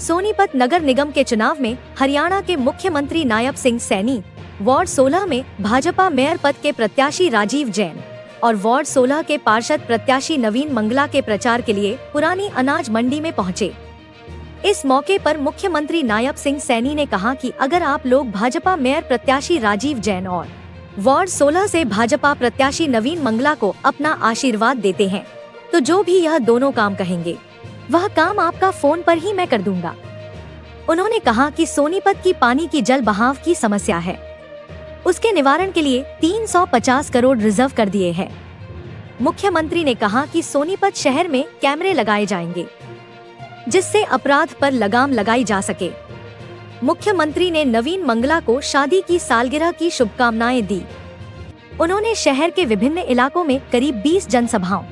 सोनीपत नगर निगम के चुनाव में हरियाणा के मुख्यमंत्री नायब सिंह सैनी, वार्ड 16 में भाजपा मेयर पद के प्रत्याशी राजीव जैन और वार्ड 16 के पार्षद प्रत्याशी नवीन मंगला के प्रचार के लिए पुरानी अनाज मंडी में पहुंचे। इस मौके पर मुख्यमंत्री नायब सिंह सैनी ने कहा कि अगर आप लोग भाजपा मेयर प्रत्याशी राजीव जैन और वार्ड 16 से भाजपा प्रत्याशी नवीन मंगला को अपना आशीर्वाद देते हैं, तो जो भी यह दोनों काम कहेंगे वह काम आपका फोन पर ही मैं कर दूंगा। उन्होंने कहा कि सोनीपत की पानी की जल बहाव की समस्या है, उसके निवारण के लिए 350 करोड़ रिजर्व कर दिए हैं। मुख्यमंत्री ने कहा कि सोनीपत शहर में कैमरे लगाए जाएंगे, जिससे अपराध पर लगाम लगाई जा सके। मुख्यमंत्री ने नवीन मंगला को शादी की सालगिरह की शुभकामनाएं दी। उन्होंने शहर के विभिन्न इलाकों में करीब 20 जनसभाओं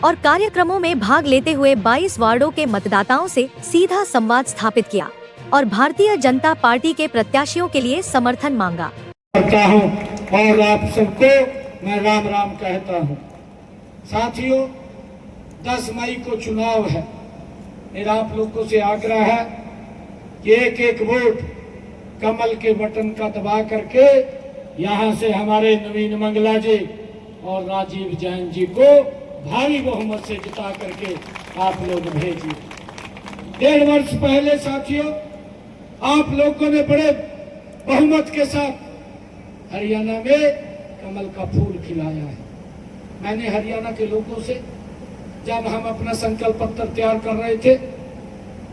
और कार्यक्रमों में भाग लेते हुए 22 वार्डों के मतदाताओं से सीधा संवाद स्थापित किया और भारतीय जनता पार्टी के प्रत्याशियों के लिए समर्थन मांगा। करता हूं और आप सबको मैं राम राम कहता हूं। साथियों, 10 मई को चुनाव है। मेरा आप लोगों से आग्रह है कि एक एक वोट कमल के बटन का दबा करके यहां से हमारे नवीन मंगला जी और राजीव जैन जी को भारी बहुमत से जिता करके आप लोग भेजिए। 1.5 वर्ष पहले साथियों, आप लोगों ने बड़े बहुमत के साथ हरियाणा में कमल का फूल खिलाया है। मैंने हरियाणा के लोगों से, जब हम अपना संकल्प पत्र तैयार कर रहे थे,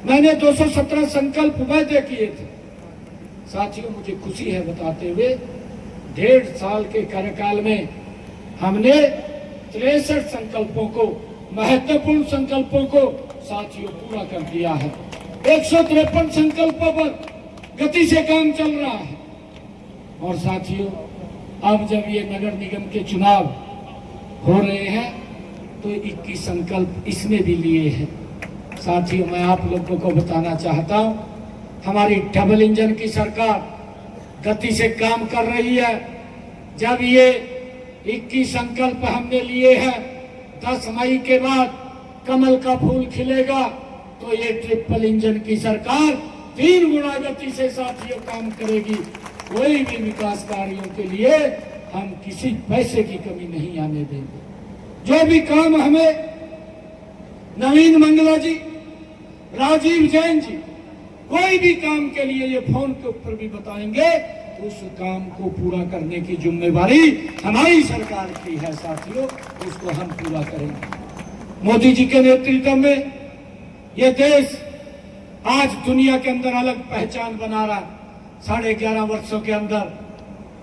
मैंने 217 संकल्प वायदे किए थे। साथियों, मुझे खुशी है बताते हुए 1.5 साल के कार्यकाल में हमने 63 संकल्पों को, महत्वपूर्ण संकल्पों को साथियों पूरा कर दिया है। 153 संकल्पों पर गति से काम चल रहा है। और साथियों, अब जब ये नगर निगम के चुनाव हो रहे हैं तो 21 संकल्प इसमें भी लिए हैं। साथियों, मैं आप लोगों को बताना चाहता हूं, हमारी डबल इंजन की सरकार गति से काम कर रही है। जब ये 21 संकल्प हमने लिए हैं, 10 मई के बाद कमल का फूल खिलेगा तो ये ट्रिपल इंजन की सरकार 3 गुना गति से साथियों काम करेगी। कोई भी विकास कार्यों के लिए हम किसी पैसे की कमी नहीं आने देंगे। जो भी काम हमें नवीन मंगला जी, राजीव जैन जी कोई भी काम के लिए ये फोन के ऊपर भी बताएंगे, उस काम को पूरा करने की जिम्मेवारी हमारी सरकार की है। साथियों, उसको हम पूरा करेंगे। मोदी जी के नेतृत्व में ये देश आज दुनिया के अंदर अलग पहचान बना रहा 11.5 वर्षों के अंदर।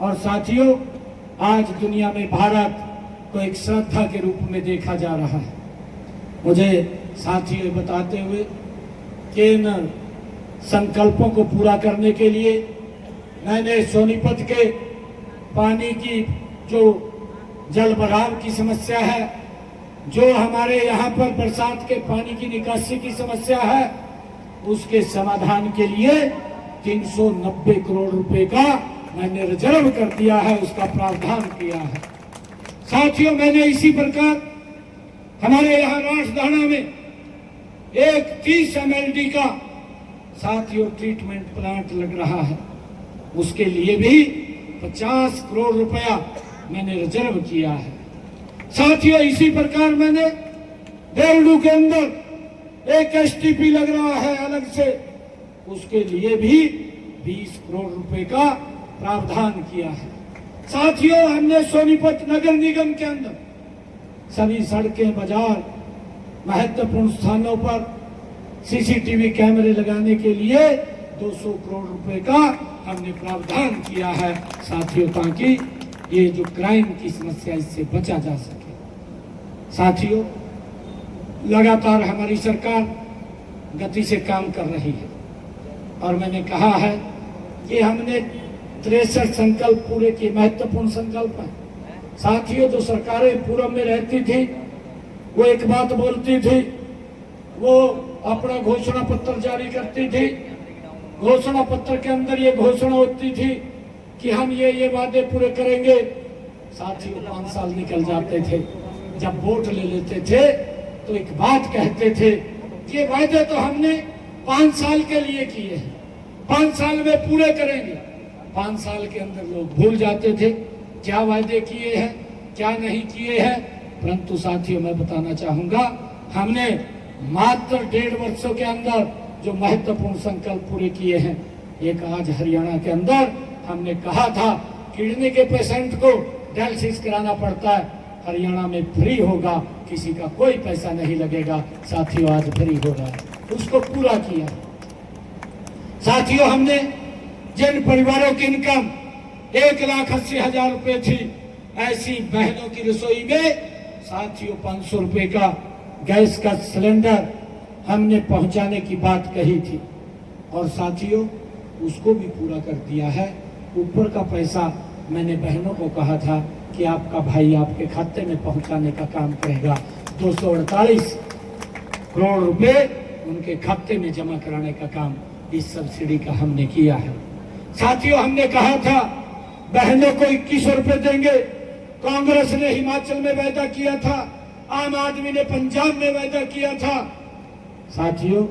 और साथियों, आज दुनिया में भारत को एक श्रद्धा के रूप में देखा जा रहा है। मुझे साथियों बताते हुए कि इन संकल्पों को पूरा करने के लिए मैंने सोनीपत के पानी की जो जल भराव की समस्या है, जो हमारे यहाँ पर बरसात के पानी की निकासी की समस्या है, उसके समाधान के लिए 390 करोड़ रुपए का मैंने रिजर्व कर दिया है, उसका प्रावधान किया है। साथियों, मैंने इसी प्रकार हमारे यहाँ राजधानी में एक 30 MLD का साथियों ट्रीटमेंट प्लांट लग रहा है, उसके लिए भी 50 करोड़ रुपया मैंने रिजर्व किया है। साथियों, इसी प्रकार मैंने देवलू के अंदर एक STP लग रहा है अलग से, उसके लिए भी 20 करोड़ रुपए का प्रावधान किया है। साथियों, हमने सोनीपत नगर निगम के अंदर सभी सड़कें, बाजार, महत्वपूर्ण स्थानों पर CCTV कैमरे लगाने के लिए 200 करोड़ रुपए का हमने प्रावधान किया है साथियों, ताकि ये जो क्राइम की समस्या इससे बचा जा सके। साथियों, लगातार हमारी सरकार गति से काम कर रही है और मैंने कहा है कि हमने 63 संकल्प पूरे किए, महत्वपूर्ण संकल्प है। साथियों, जो सरकारें पूर्व में रहती थी वो एक बात बोलती थी, वो अपना घोषणा पत्र जारी करती थी। घोषणा पत्र के अंदर ये घोषणा होती थी कि हम ये वादे पूरे करेंगे। साथियों, 5 साल निकल जाते थे, जब वोट ले लेते थे तो एक बात कहते थे, ये वायदे तो हमने 5 साल के लिए किए हैं, 5 साल में पूरे करेंगे। 5 साल के अंदर लोग भूल जाते थे क्या वायदे किए हैं, क्या नहीं किए हैं। परंतु साथियों, मैं बताना चाहूंगा, हमने मात्र 1.5 वर्षों के अंदर जो महत्वपूर्ण संकल्प पूरे किए हैं। एक आज हरियाणा के अंदर हमने कहा था किडनी के पेशेंट को डायलिसिस कराना पड़ता है, हरियाणा में फ्री होगा, किसी का कोई पैसा नहीं लगेगा। साथियों, आज फ्री हो रहा है, उसको पूरा किया। साथियों, हमने जिन परिवारों की इनकम 1,80,000 रुपए थी, ऐसी बहनों की रसोई में साथियों 500 रुपए का गैस का सिलेंडर हमने पहुंचाने की बात कही थी और साथियों उसको भी पूरा कर दिया है। ऊपर का पैसा मैंने बहनों को कहा था कि आपका भाई आपके खाते में पहुंचाने का काम करेगा। 248 करोड़ रुपए उनके खाते में जमा कराने का काम इस सब्सिडी का हमने किया है। साथियों, हमने कहा था बहनों को 2100 रुपए देंगे। कांग्रेस ने हिमाचल में वायदा किया था, आम आदमी ने पंजाब में वायदा किया था। साथियों,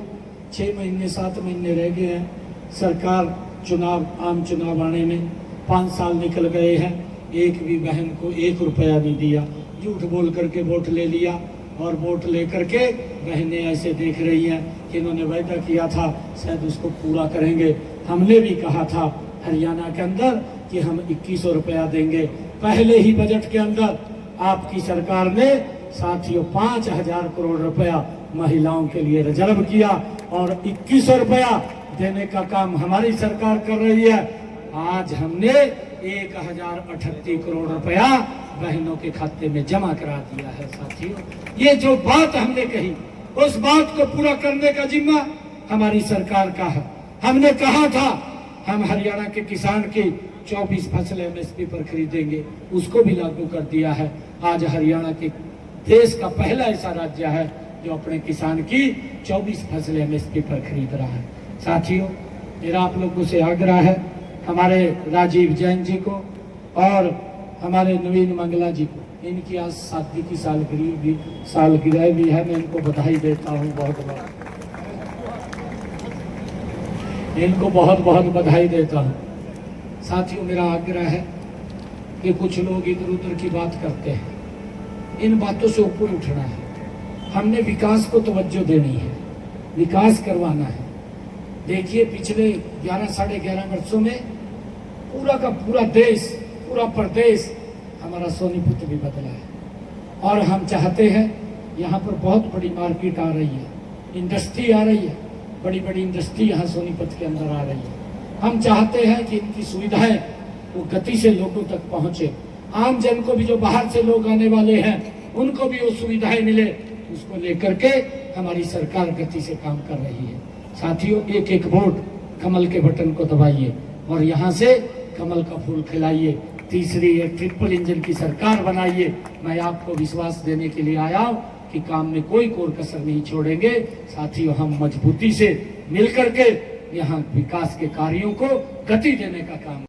6 महीने 7 महीने रह गए हैं सरकार आम चुनाव आने में, 5 साल निकल गए हैं, एक भी बहन को 1 रुपया नहीं दिया। झूठ बोल करके वोट ले लिया और वोट लेकर के बहनें ऐसे देख रही हैं कि इन्होंने वायदा किया था शायद उसको पूरा करेंगे। हमने भी कहा था हरियाणा के अंदर कि हम 2100 रुपया देंगे। पहले ही बजट के अंदर आपकी सरकार ने साथियों 5000 करोड़ रुपया महिलाओं के लिए रिजर्व किया और 2100 रुपया देने का काम हमारी सरकार कर रही है। आज हमने 1038 करोड़ रुपया बहनों के खाते में जमा करा दिया है। साथियों, ये जो बात हमने कही उस बात को पूरा करने का जिम्मा हमारी सरकार का है। हमने कहा था हम हरियाणा के किसान की 24 फसल MSP पर खरीदेंगे, उसको भी लागू कर दिया है। आज हरियाणा के देश का पहला ऐसा राज्य है जो अपने किसान की 24 फसल MSP पर खरीद रहा है। साथियों, मेरा आप लोगों से आग्रह है, हमारे राजीव जैन जी को और हमारे नवीन मंगला जी को, इनकी आज शादी की सालगिरह भी है, मैं इनको बधाई देता हूँ बहुत बहुत, इनको बहुत बहुत बधाई देता हूँ। साथियों, मेरा आग्रह है कि कुछ लोग इधर उधर की बात करते हैं, इन बातों से ऊपर उठना है। हमने विकास को तवज्जो देनी है, विकास करवाना है। देखिए, पिछले 11 साढ़े 11 वर्षों में पूरा का पूरा देश, पूरा प्रदेश हमारा सोनीपत भी बदला है और हम चाहते हैं यहाँ पर बहुत बड़ी मार्केट आ रही है, इंडस्ट्री आ रही है, बड़ी बड़ी इंडस्ट्री यहाँ सोनीपत के अंदर आ रही है। हम चाहते हैं कि इनकी सुविधाएं वो गति से लोगों तक पहुंचे, आम जन को भी, जो बाहर से लोग आने वाले हैं उनको भी वो सुविधाएं मिले, उसको लेकर के हमारी सरकार गति से काम कर रही है। साथियों, एक एक वोट कमल के बटन को दबाइए और यहाँ से कमल का फूल खिलाइए, तीसरी एक ट्रिपल इंजन की सरकार बनाइए। मैं आपको विश्वास देने के लिए आया हूँ कि काम में कोई कोर कसर नहीं छोड़ेंगे। साथियों, हम मजबूती से मिलकर के यहाँ विकास के कार्यों को गति देने का काम